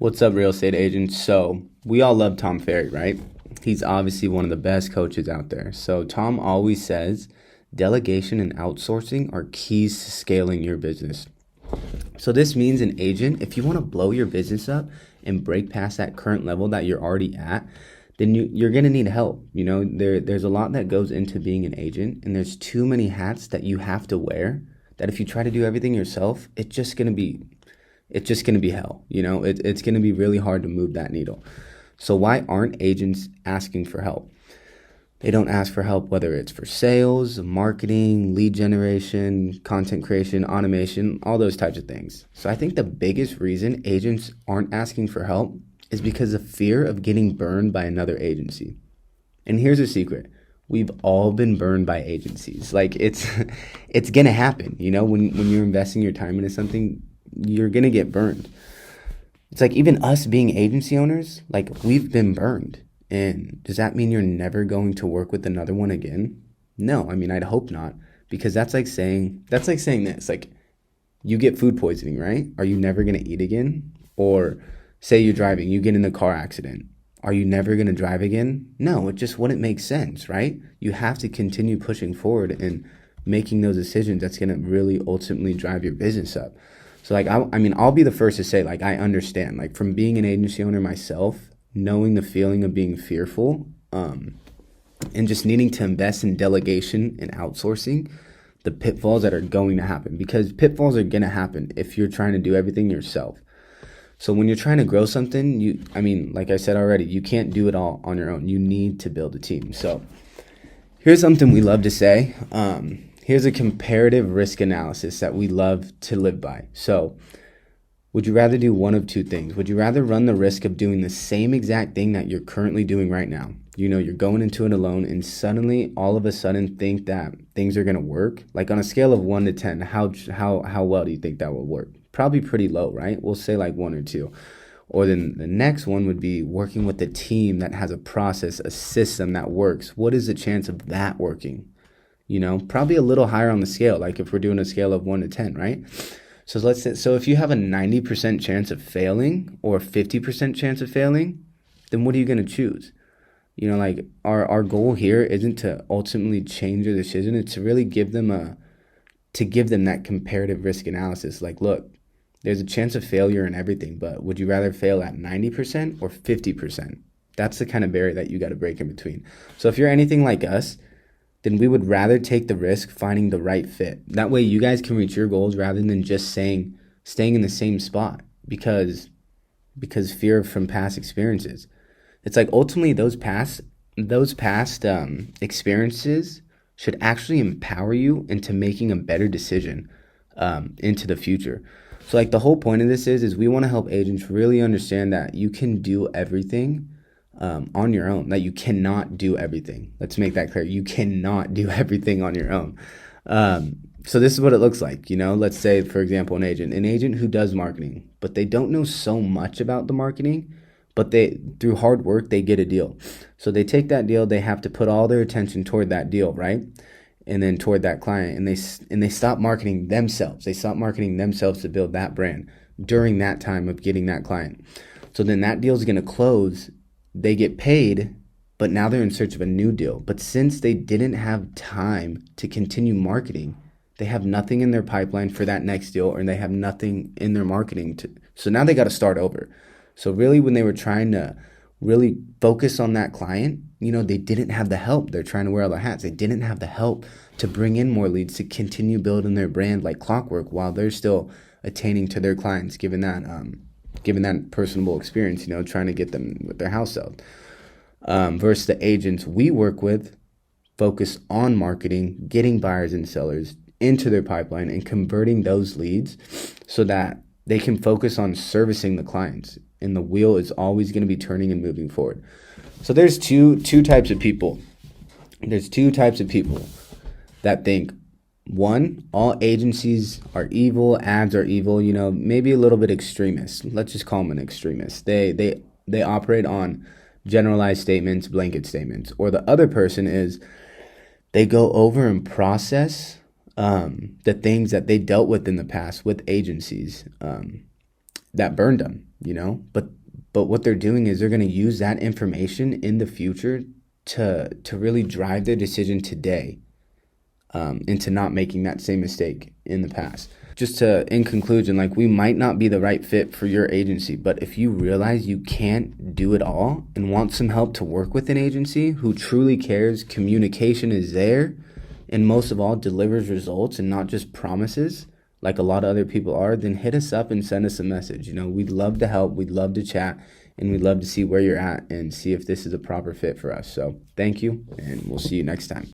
What's up, real estate agents? So, we all love Tom Ferry, right? He's obviously one of the best coaches out there. So, Tom always says delegation and outsourcing are keys to scaling your business. So, this means an agent, if you want to blow your business up and break past that current level that you're already at, then you're going to need help. There's a lot that goes into being an agent, and there's too many hats that you have to wear that if you try to do everything yourself, it's just going to be hell. It's going to be really hard to move that needle. So why aren't agents asking for help? They don't ask for help, whether it's for sales, marketing, lead generation, content creation, automation, all those types of things. So I think the biggest reason agents aren't asking for help is because of fear of getting burned by another agency. And here's a secret. We've all been burned by agencies. Like it's going to happen. When you're investing your time into something, you're going to get burned. It's like even us being agency owners, like we've been burned. And does that mean you're never going to work with another one again? No, I mean, I'd hope not, because that's like saying this, like you get food poisoning, right? Are you never going to eat again? Or say you're driving, you get in a car accident. Are you never going to drive again? No, it just wouldn't make sense, right? You have to continue pushing forward and making those decisions that's going to really ultimately drive your business up. So I'll be the first to say, like, I understand, like from being an agency owner myself, knowing the feeling of being fearful, and just needing to invest in delegation and outsourcing, the pitfalls that are going to happen, because pitfalls are going to happen if you're trying to do everything yourself. So when you're trying to grow something, like I said already, you can't do it all on your own. You need to build a team. So here's something we love to say. Here's a comparative risk analysis that we love to live by. So would you rather do one of two things? Would you rather run the risk of doing the same exact thing that you're currently doing right now? You're going into it alone and suddenly all of a sudden think that things are going to work. Like on a scale of 1 to 10, how well do you think that will work? Probably pretty low, right? We'll say like 1 or 2. Or then the next one would be working with a team that has a process, a system that works. What is the chance of that working? Probably a little higher on the scale, like if we're doing a scale of 1 to 10, right? So let's say, if you have a 90% chance of failing or a 50% chance of failing, then what are you going to choose? Like our goal here isn't to ultimately change your decision. It's to really give them that comparative risk analysis. Like, look, there's a chance of failure in everything, but would you rather fail at 90% or 50%? That's the kind of barrier that you got to break in between. So if you're anything like us, then we would rather take the risk finding the right fit. That way you guys can reach your goals rather than just staying in the same spot because fear from past experiences. It's like ultimately those past experiences should actually empower you into making a better decision into the future. So like the whole point of this is we want to help agents really understand that you can do everything on your own, that you cannot do everything. Let's make that clear. You cannot do everything on your own. So this is what it looks like. Let's say, for example, an agent who does marketing, but they don't know so much about the marketing, but through hard work, they get a deal. So they take that deal, they have to put all their attention toward that deal, right? And then toward that client, and they stop marketing themselves. They stop marketing themselves to build that brand during that time of getting that client. So then that deal is going to close. They get paid, but now they're in search of a new deal. But since they didn't have time to continue marketing, they have nothing in their pipeline for that next deal, or they have nothing in their marketing. So now they got to start over. So really, when they were trying to really focus on that client, they didn't have the help. They're trying to wear all the hats. They didn't have the help to bring in more leads, to continue building their brand like clockwork while they're still attaining to their clients, given that personable experience, trying to get them with their house sold. Versus the agents we work with focus on marketing, getting buyers and sellers into their pipeline and converting those leads so that they can focus on servicing the clients. And the wheel is always going to be turning and moving forward. So there's two types of people. There's two types of people that think, one, all agencies are evil, ads are evil, maybe a little bit extremist. Let's just call them an extremist. They operate on generalized statements, blanket statements. Or the other person is they go over and process the things that they dealt with in the past with agencies. that burned them, but what they're doing is they're going to use that information in the future to really drive their decision today, into not making that same mistake in the past. Just in conclusion, like, we might not be the right fit for your agency, but if you realize you can't do it all and want some help to work with an agency who truly cares, communication is there, and most of all delivers results and not just promises like a lot of other people are, then hit us up and send us a message. We'd love to help, we'd love to chat, and we'd love to see where you're at and see if this is a proper fit for us. So thank you, and we'll see you next time.